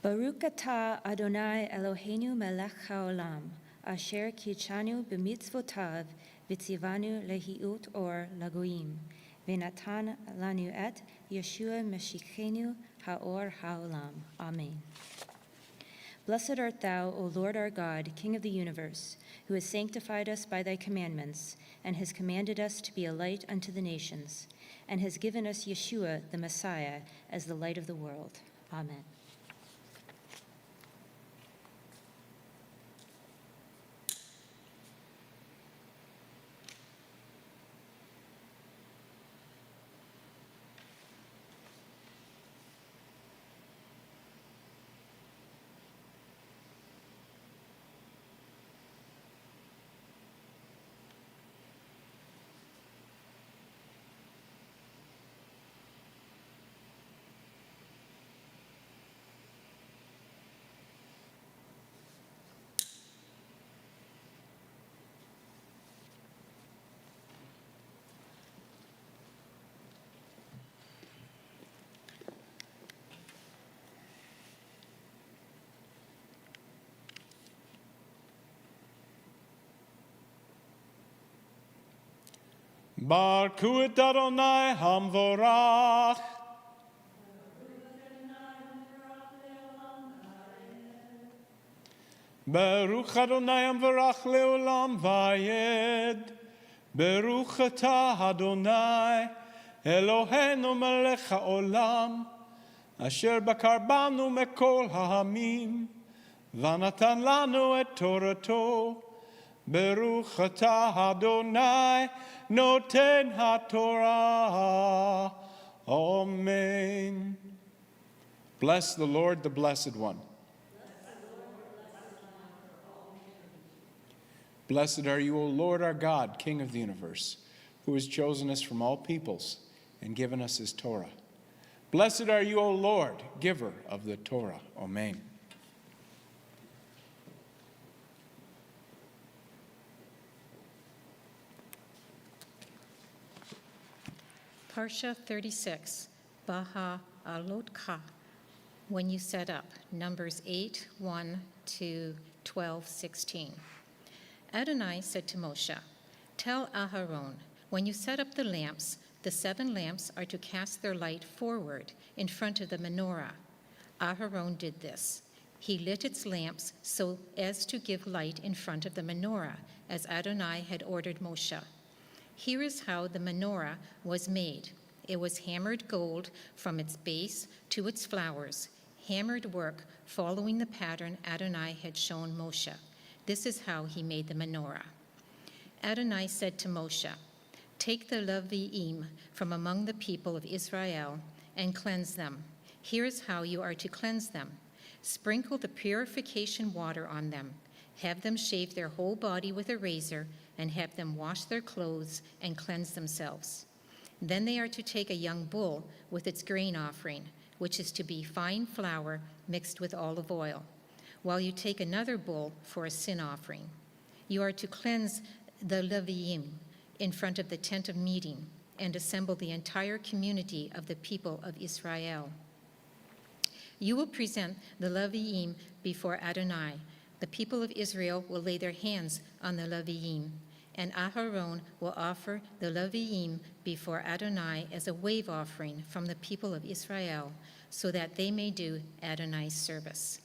Baruch atah Adonai Eloheinu melech haolam, asher kitshanu b'mitzvotav v'tzivanu lehiut or lagoim, v'natan lanu et Yeshua Mashiachenu haor haolam. Amen. Blessed art thou, O Lord our God, King of the universe, who has sanctified us by thy commandments, and has commanded us to be a light unto the nations, and has given us Yeshua, the Messiah, as the light of the world. Amen. Baruch et Adonai Hamvorach. Baruch Adonai Hamvorach leolam vayed. Baruch atah Adonai Eloheinu melech haolam, asher bakar banu mekol ha'amim, v'natan lanu et Torato. Baruch atah Adonai Noten HaTorah. Amen. Bless the Lord, the Blessed One. Blessed are you, O Lord our God, King of the universe, who has chosen us from all peoples and given us his Torah. Blessed are you, O Lord, giver of the Torah. Amen. Parsha 36, Baha Alotcha, when you set up, Numbers 8, 1 to 12, 16. Adonai said to Moshe, tell Aharon, when you set up the lamps, the 7 lamps are to cast their light forward in front of the menorah. Aharon did this. He lit its lamps so as to give light in front of the menorah, as Adonai had ordered Moshe. Here is how the menorah was made. It was hammered gold from its base to its flowers, hammered work following the pattern Adonai had shown Moshe. This is how he made the menorah. Adonai said to Moshe, take the Leviim from among the people of Israel and cleanse them. Here is how you are to cleanse them. Sprinkle the purification water on them. Have them shave their whole body with a razor, and have them wash their clothes and cleanse themselves. Then they are to take a young bull with its grain offering, which is to be fine flour mixed with olive oil, while you take another bull for a sin offering. You are to cleanse the Leviim in front of the tent of meeting and assemble the entire community of the people of Israel. You will present the Leviim before Adonai. The people of Israel will lay their hands on the Leviim, and Aharon will offer the Leviim before Adonai as a wave offering from the people of Israel, so that they may do Adonai's service.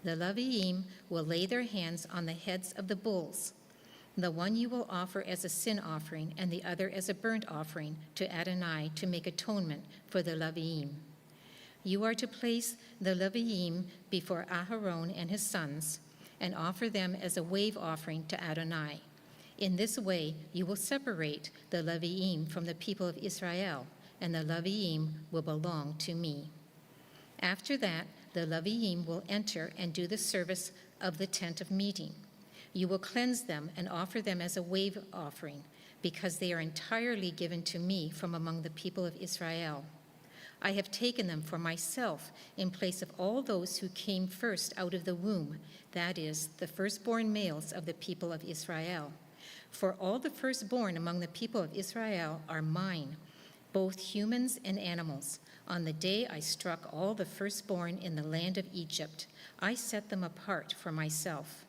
The Leviim will lay their hands on the heads of the bulls. The one you will offer as a sin offering, and the other as a burnt offering to Adonai to make atonement for the Leviim. You are to place the Leviim before Aharon and his sons, and offer them as a wave offering to Adonai. In this way, you will separate the Leviim from the people of Israel, and the Leviim will belong to me. After that, the Leviim will enter and do the service of the tent of meeting. You will cleanse them and offer them as a wave offering, because they are entirely given to me from among the people of Israel. I have taken them for myself in place of all those who came first out of the womb, that is, the firstborn males of the people of Israel. For all the firstborn among the people of Israel are mine, both humans and animals. On the day I struck all the firstborn in the land of Egypt, I set them apart for myself.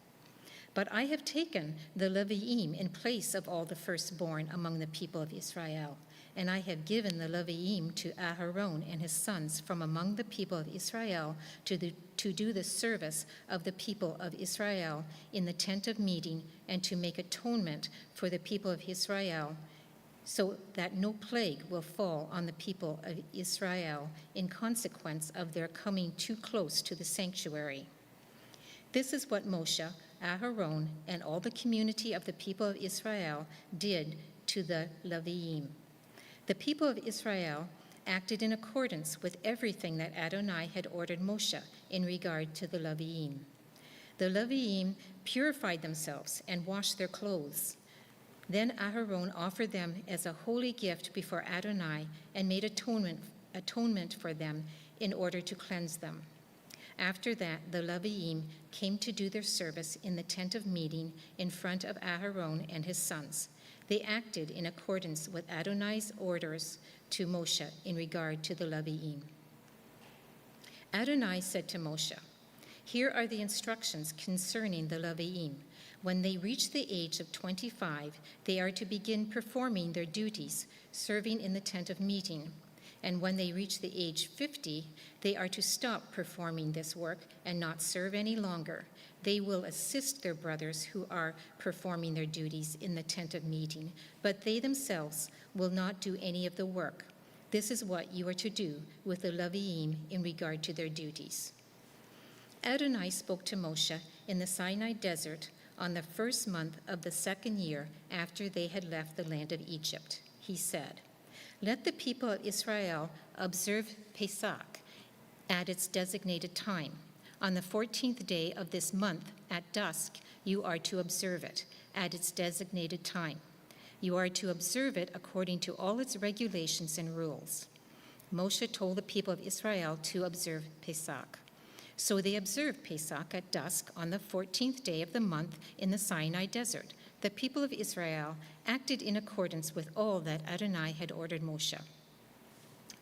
But I have taken the Leviim in place of all the firstborn among the people of Israel, and I have given the Leviim to Aharon and his sons from among the people of Israel to do the service of the people of Israel in the tent of meeting and to make atonement for the people of Israel, so that no plague will fall on the people of Israel in consequence of their coming too close to the sanctuary. This is what Moshe, Aharon, and all the community of the people of Israel did to the Leviim. The people of Israel acted in accordance with everything that Adonai had ordered Moshe in regard to the Leviim. The Leviim purified themselves and washed their clothes. Then Aharon offered them as a holy gift before Adonai and made atonement for them in order to cleanse them. After that, the Leviim came to do their service in the tent of meeting in front of Aharon and his sons. They acted in accordance with Adonai's orders to Moshe in regard to the Leviim. Adonai said to Moshe, "Here are the instructions concerning the Leviim. When they reach the age of 25, they are to begin performing their duties, serving in the tent of meeting. And when they reach the age 50, they are to stop performing this work and not serve any longer. They will assist their brothers who are performing their duties in the tent of meeting, but they themselves will not do any of the work. This is what you are to do with the Leviim in regard to their duties." Adonai spoke to Moshe in the Sinai desert on the first month of the second year after they had left the land of Egypt. He said, "Let the people of Israel observe Pesach at its designated time. On the 14th day of this month at dusk, you are to observe it at its designated time. You are to observe it according to all its regulations and rules." Moshe told the people of Israel to observe Pesach. So they observed Pesach at dusk on the 14th day of the month in the Sinai desert. The people of Israel acted in accordance with all that Adonai had ordered Moshe.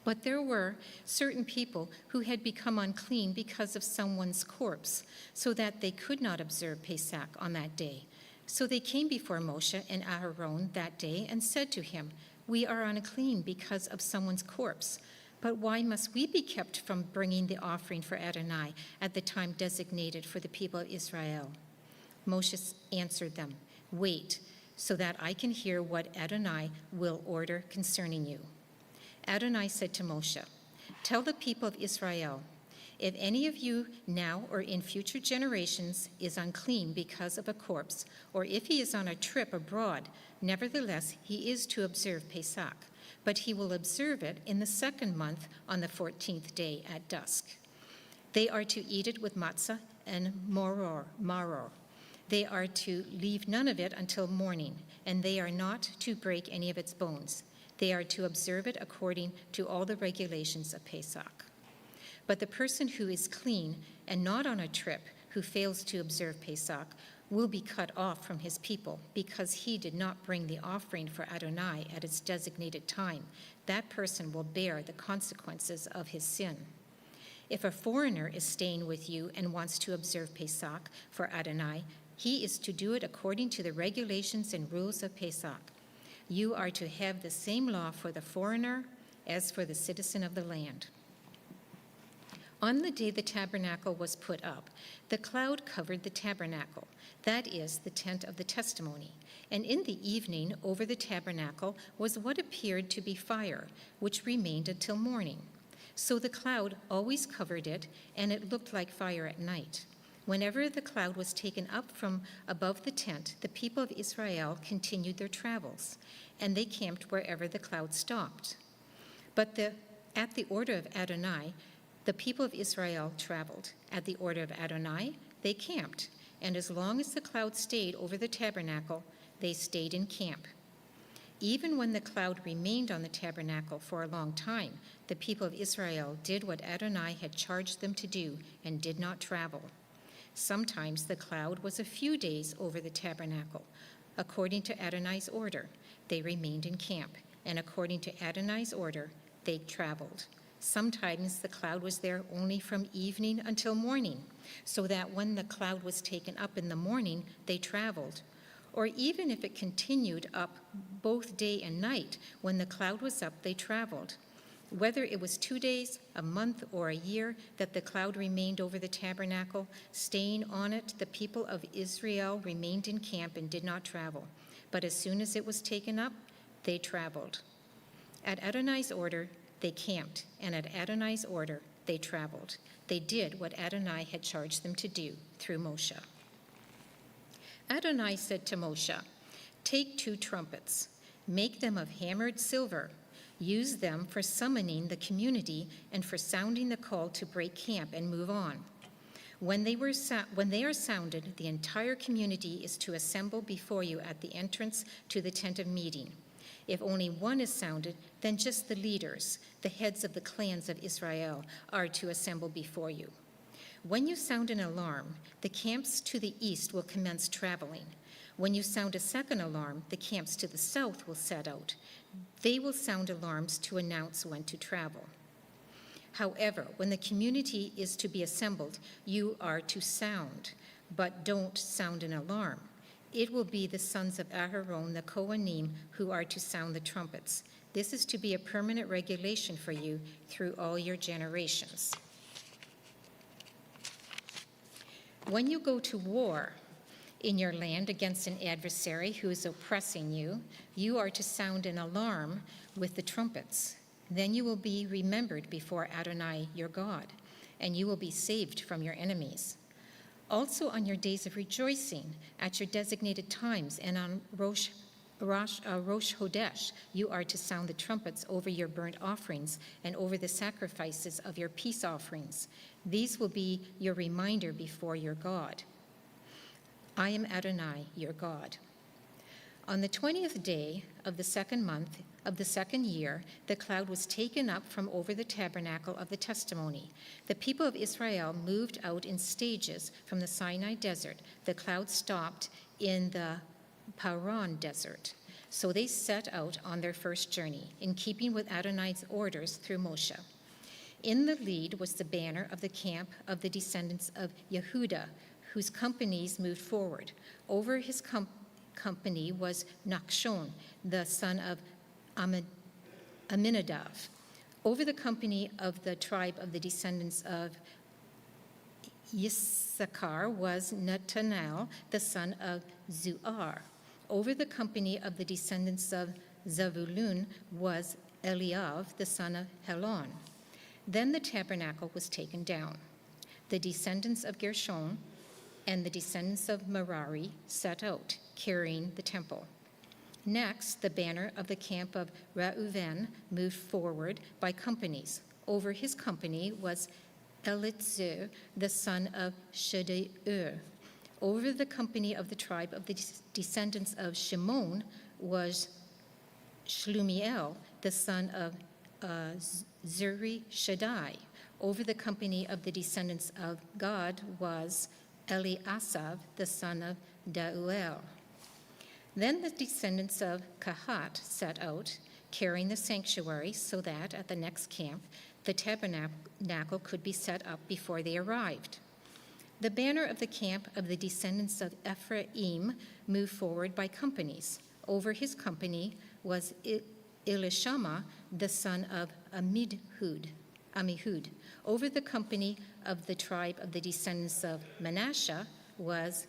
But there were certain people who had become unclean because of someone's corpse, so that they could not observe Pesach on that day. So they came before Moshe and Aharon that day and said to him, "We are unclean because of someone's corpse. But why must we be kept from bringing the offering for Adonai at the time designated for the people of Israel?" Moshe answered them, "Wait, so that I can hear what Adonai will order concerning you." Adonai said to Moshe, "Tell the people of Israel, if any of you now or in future generations is unclean because of a corpse, or if he is on a trip abroad, nevertheless he is to observe Pesach. But he will observe it in the second month on the 14th day at dusk. They are to eat it with matzah and maror. They are to leave none of it until morning, and they are not to break any of its bones. They are to observe it according to all the regulations of Pesach. But the person who is clean and not on a trip, who fails to observe Pesach, will be cut off from his people because he did not bring the offering for Adonai at its designated time. That person will bear the consequences of his sin. If a foreigner is staying with you and wants to observe Pesach for Adonai, he is to do it according to the regulations and rules of Pesach. You are to have the same law for the foreigner as for the citizen of the land." On the day the tabernacle was put up, the cloud covered the tabernacle, that is, the tent of the testimony. And in the evening over the tabernacle was what appeared to be fire, which remained until morning. So the cloud always covered it, and it looked like fire at night. Whenever the cloud was taken up from above the tent, the people of Israel continued their travels, and they camped wherever the cloud stopped. But at the order of Adonai, the people of Israel traveled. At the order of Adonai, they camped. And as long as the cloud stayed over the tabernacle, they stayed in camp. Even when the cloud remained on the tabernacle for a long time, the people of Israel did what Adonai had charged them to do and did not travel. Sometimes the cloud was a few days over the tabernacle. According to Adonai's order, they remained in camp, and according to Adonai's order, they traveled. Sometimes the cloud was there only from evening until morning, so that when the cloud was taken up in the morning, they traveled. Or even if it continued up both day and night, when the cloud was up, they traveled. Whether it was 2 days, a month, or a year that the cloud remained over the tabernacle, staying on it, the people of Israel remained in camp and did not travel. But as soon as it was taken up, they traveled. At Adonai's order, they camped, and at Adonai's order, they traveled. They did what Adonai had charged them to do through Moshe. Adonai said to Moshe, "Take 2 trumpets, make them of hammered silver. Use them for summoning the community and for sounding the call to break camp and move on. When they are sounded, the entire community is to assemble before you at the entrance to the tent of meeting. If only one is sounded, then just the leaders, the heads of the clans of Israel, are to assemble before you. When you sound an alarm, the camps to the east will commence traveling. When you sound a second alarm, the camps to the south will set out. They will sound alarms to announce when to travel. However, when the community is to be assembled, you are to sound, but don't sound an alarm. It will be the sons of Aharon, the Kohanim, who are to sound the trumpets. This is to be a permanent regulation for you through all your generations. When you go to war in your land against an adversary who is oppressing you, you are to sound an alarm with the trumpets. Then you will be remembered before Adonai your God, and you will be saved from your enemies. Also on your days of rejoicing, at your designated times, and on Rosh Hodesh, you are to sound the trumpets over your burnt offerings and over the sacrifices of your peace offerings. These will be your reminder before your God. I am Adonai, your God. On the 20th day of the 2nd month of the 2nd year, the cloud was taken up from over the tabernacle of the testimony. The people of Israel moved out in stages from the Sinai desert. The cloud stopped in the Paran desert. So they set out on their first journey, in keeping with Adonai's orders through Moshe. In the lead was the banner of the camp of the descendants of Yehudah, whose companies moved forward. Over his company was Nachshon, the son of Aminadav. Over the company of the tribe of the descendants of Yissachar was Netanel, the son of Zuar. Over the company of the descendants of Zavulun was Eliav, the son of Helon. Then the tabernacle was taken down. The descendants of Gershon and the descendants of Merari set out, carrying the temple. Next, the banner of the camp of Reuven moved forward by companies. Over his company was Elitzur, the son of Shedeur. Over the company of the tribe of the descendants of Shimon was Shlumiel, the son of Zuri Shaddai. Over the company of the descendants of Gad was Eliasav, the son of Dauel. Then the descendants of Kahat set out, carrying the sanctuary, so that at the next camp the tabernacle could be set up before they arrived. The banner of the camp of the descendants of Ephraim moved forward by companies. Over his company was Elishama, the son of Amihud. Over the company of the tribe of the descendants of Manasseh was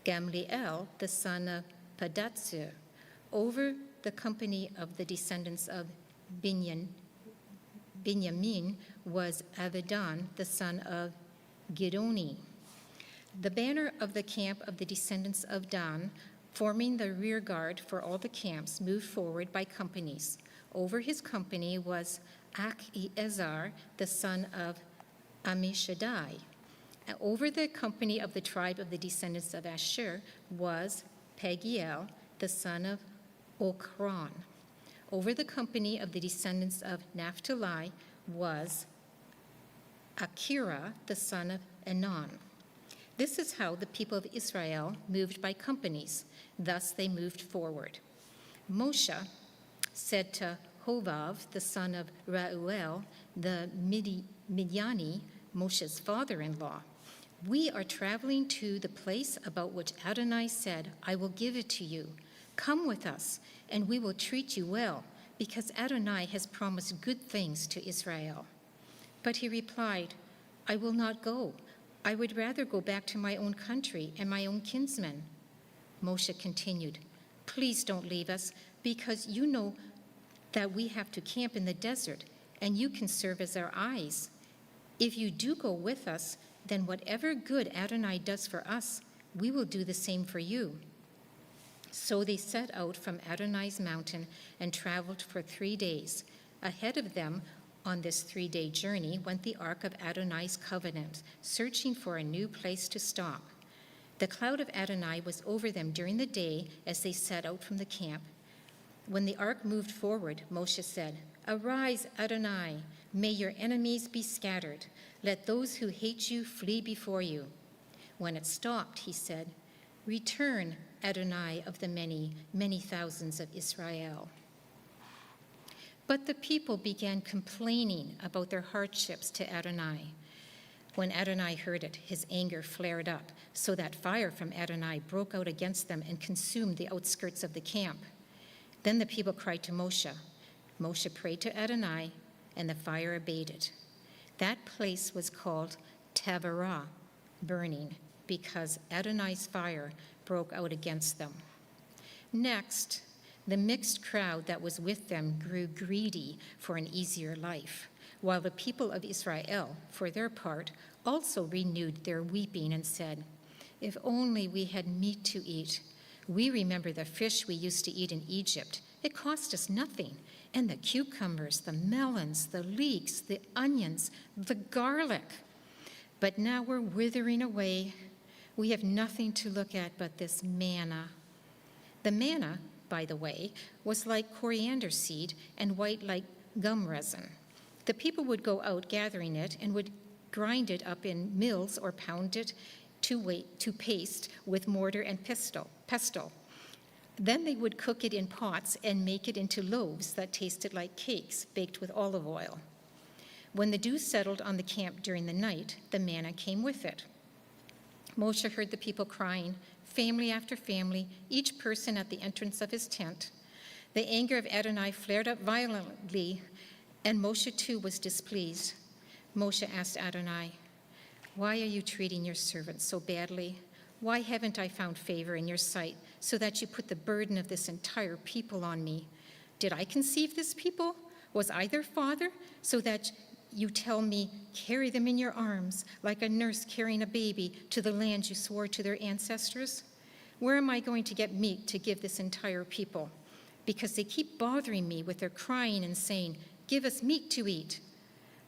Gamliel, the son of Padatsur. Over the company of the descendants of Binyamin was Avidan, the son of Gidoni. The banner of the camp of the descendants of Dan, forming the rear guard for all the camps, moved forward by companies. Over his company was Achiezer, the son of Ammishaddai. Over the company of the tribe of the descendants of Asher was Pagiel, the son of Okran. Over the company of the descendants of Naphtali was Akira, the son of Enan. This is how the people of Israel moved by companies. Thus they moved forward. Moshe said to Hovav, the son of Reuel, the Midiani, Moshe's father-in-law, "We are traveling to the place about which Adonai said, 'I will give it to you.' Come with us, and we will treat you well, because Adonai has promised good things to Israel." But he replied, "I will not go. I would rather go back to my own country and my own kinsmen." Moshe continued, "Please don't leave us, because you know that we have to camp in the desert, and you can serve as our eyes. If you do go with us, then whatever good Adonai does for us, we will do the same for you." So they set out from Adonai's mountain and traveled for 3 days. Ahead of them on this 3-day journey went the ark of Adonai's covenant, searching for a new place to stop. The cloud of Adonai was over them during the day as they set out from the camp. When the ark moved forward, Moshe said, "Arise, Adonai, may your enemies be scattered. Let those who hate you flee before you." When it stopped, he said, "Return, Adonai of the many, many thousands of Israel." But the people began complaining about their hardships to Adonai. When Adonai heard it, his anger flared up, so that fire from Adonai broke out against them and consumed the outskirts of the camp. Then the people cried to Moshe. Moshe prayed to Adonai, and the fire abated. That place was called Taberah, burning, because Adonai's fire broke out against them. Next, the mixed crowd that was with them grew greedy for an easier life, while the people of Israel, for their part, also renewed their weeping and said, "If only we had meat to eat. We remember the fish we used to eat in Egypt. It cost us nothing, and the cucumbers, the melons, the leeks, the onions, the garlic. But now we're withering away. We have nothing to look at but this manna." The manna, by the way, was like coriander seed and white like gum resin. The people would go out gathering it and would grind it up in mills or pound it to paste with mortar and pestle. Then they would cook it in pots and make it into loaves that tasted like cakes baked with olive oil. When the dew settled on the camp during the night, the manna came with it. Moshe heard the people crying, family after family, each person at the entrance of his tent. The anger of Adonai flared up violently, and Moshe too was displeased. Moshe asked Adonai, "Why are you treating your servant so badly? Why haven't I found favor in your sight so that you put the burden of this entire people on me? Did I conceive this people? Was I their father, so that you tell me, 'Carry them in your arms, like a nurse carrying a baby, to the land you swore to their ancestors'? Where am I going to get meat to give this entire people? Because they keep bothering me with their crying and saying, 'Give us meat to eat.'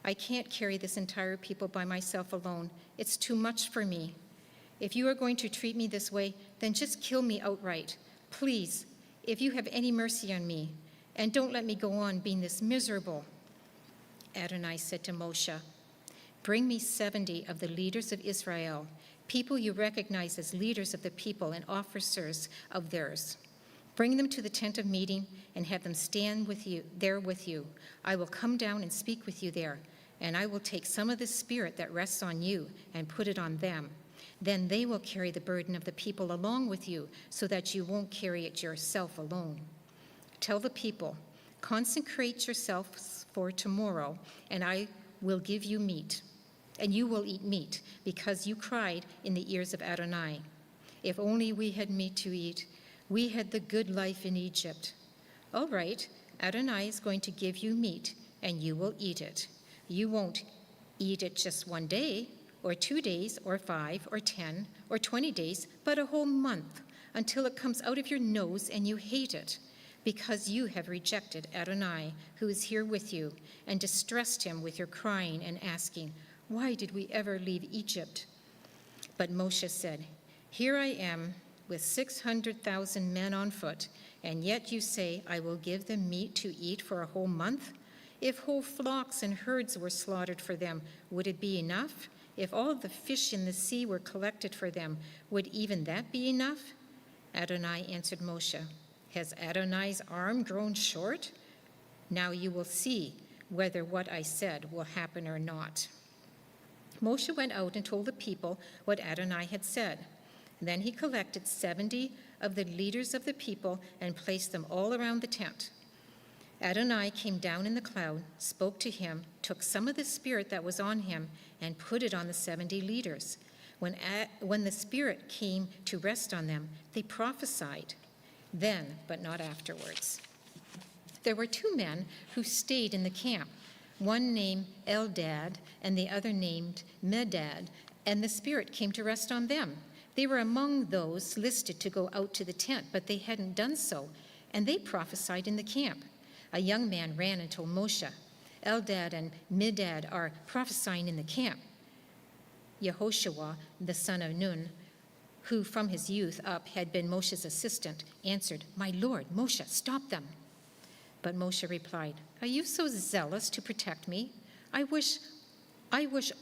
I can't carry this entire people by myself alone. It's too much for me. If you are going to treat me this way, then just kill me outright. Please, if you have any mercy on me, and don't let me go on being this miserable." Adonai said to Moshe, "Bring me 70 of the leaders of Israel, people you recognize as leaders of the people and officers of theirs. Bring them to the tent of meeting and have them stand with you. I will come down and speak with you there, and I will take some of the spirit that rests on you and put it on them. Then they will carry the burden of the people along with you, so that you won't carry it yourself alone. Tell the people, 'Consecrate yourselves for tomorrow, and I will give you meat, and you will eat meat, because you cried in the ears of Adonai. If only we had meat to eat. We had the good life in Egypt.' All right, Adonai is going to give you meat, and you will eat it. You won't eat it just one day, or 2 days, or 5, or 10, or 20 days, but a whole month, until it comes out of your nose and you hate it, because you have rejected Adonai, who is here with you, and distressed him with your crying and asking, 'Why did we ever leave Egypt?' But Moshe said, 'Here I am with 600,000 men on foot, and yet you say, I will give them meat to eat for a whole month? If whole flocks and herds were slaughtered for them, would it be enough? If all the fish in the sea were collected for them, would even that be enough?' Adonai answered Moshe, 'Has Adonai's arm grown short? Now you will see whether what I said will happen or not." Moshe went out and told the people what Adonai had said. Then he collected 70 of the leaders of the people and placed them all around the tent. Adonai came down in the cloud, spoke to him, took some of the Spirit that was on him, and put it on the 70 leaders. When the Spirit came to rest on them, they prophesied. Then, but not afterwards. There were 2 men who stayed in the camp, one named Eldad and the other named Medad, and the Spirit came to rest on them. They were among those listed to go out to the tent, but they hadn't done so, and they prophesied in the camp. A young man ran and told Moshe, "Eldad and Medad are prophesying in the camp." Yehoshua, the son of Nun, who from his youth up had been Moshe's assistant, answered, "My lord, Moshe, stop them." But Moshe replied, "Are you so zealous to protect me? I wish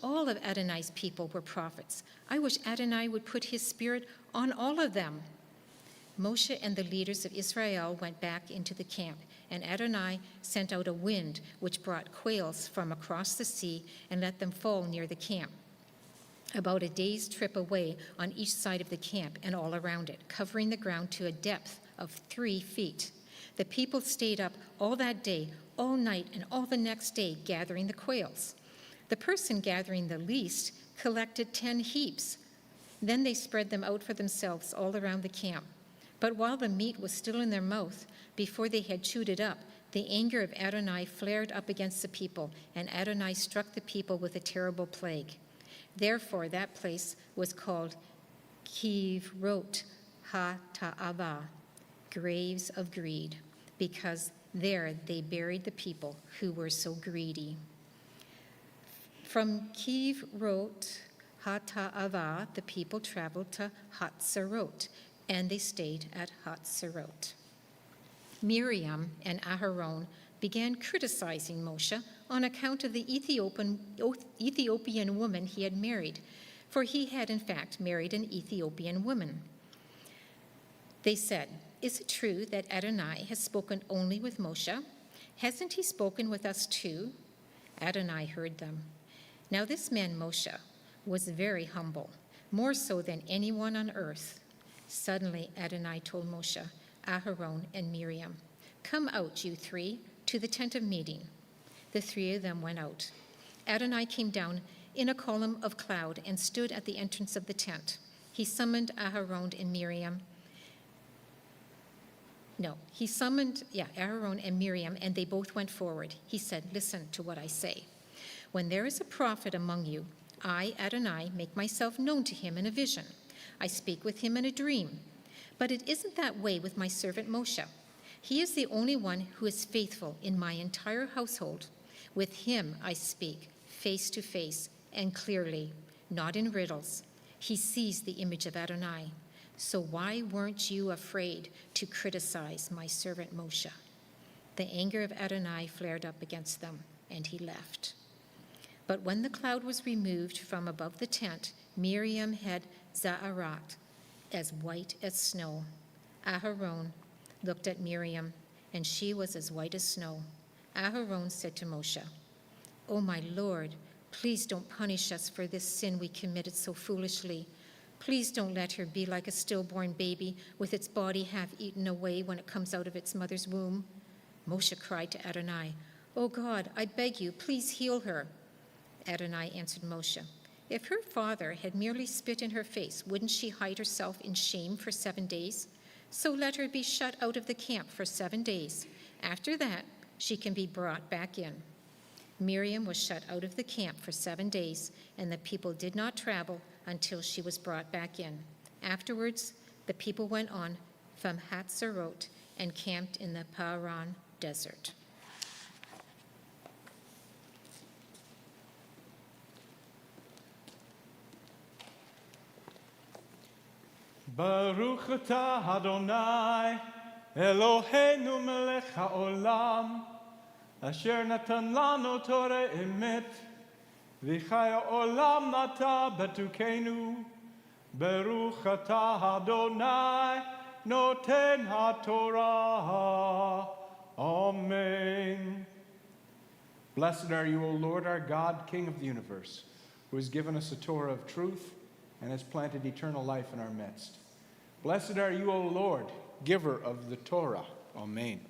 all of Adonai's people were prophets. I wish Adonai would put his Spirit on all of them." Moshe and the leaders of Israel went back into the camp, and Adonai sent out a wind which brought quails from across the sea and let them fall near the camp, about a day's trip away on each side of the camp and all around it, covering the ground to a depth of 3 feet. The people stayed up all that day, all night, and all the next day gathering the quails. The person gathering the least collected 10 heaps. Then they spread them out for themselves all around the camp. But while the meat was still in their mouth, before they had chewed it up, the anger of Adonai flared up against the people, and Adonai struck the people with a terrible plague. Therefore, that place was called Kivrot HaTa'ava, graves of greed, because there they buried the people who were so greedy. From Kivrot HaTa'ava, the people traveled to Hatzerot, and they stayed at Hatzerot. Miriam and Aharon began criticizing Moshe on account of the Ethiopian woman he had married, for he had in fact married an Ethiopian woman. They said, "Is it true that Adonai has spoken only with Moshe? Hasn't he spoken with us too?" Adonai heard them. Now this man Moshe was very humble, more so than anyone on earth. Suddenly Adonai told Moshe, Aharon, and Miriam, "Come out, you 3, to the tent of meeting." The 3 of them went out. Adonai came down in a column of cloud and stood at the entrance of the tent. He summoned Aharon and Miriam. Aharon and Miriam, and they both went forward. He said, "Listen to what I say. When there is a prophet among you, I, Adonai, make myself known to him in a vision. I speak with him in a dream. But it isn't that way with my servant Moshe. He is the only one who is faithful in my entire household. With him I speak face to face and clearly, not in riddles. He sees the image of Adonai. So why weren't you afraid to criticize my servant Moshe?" The anger of Adonai flared up against them, and he left. But when the cloud was removed from above the tent, Miriam had Za'arat, as white as snow. Aharon looked at Miriam, and she was as white as snow. Aharon said to Moshe, "Oh, my Lord, please don't punish us for this sin we committed so foolishly. Please don't let her be like a stillborn baby with its body half eaten away when it comes out of its mother's womb." Moshe cried to Adonai, "Oh God, I beg you, please heal her." Adonai answered Moshe, "If her father had merely spit in her face, wouldn't she hide herself in shame for 7 days? So let her be shut out of the camp for 7 days. After that, she can be brought back in." Miriam was shut out of the camp for 7 days, and the people did not travel until she was brought back in. Afterwards, the people went on from Hatzerot and camped in the Paran desert. Baruch atah Adonai, Eloheinu melech haolam, asher natan lanu Torah emet, v'chai ha'olam nata betukenu. Baruch atah Adonai, noten haTorah. Amen. Blessed are you, O Lord, our God, King of the universe, who has given us a Torah of truth and has planted eternal life in our midst. Blessed are you, O Lord, giver of the Torah. Amen.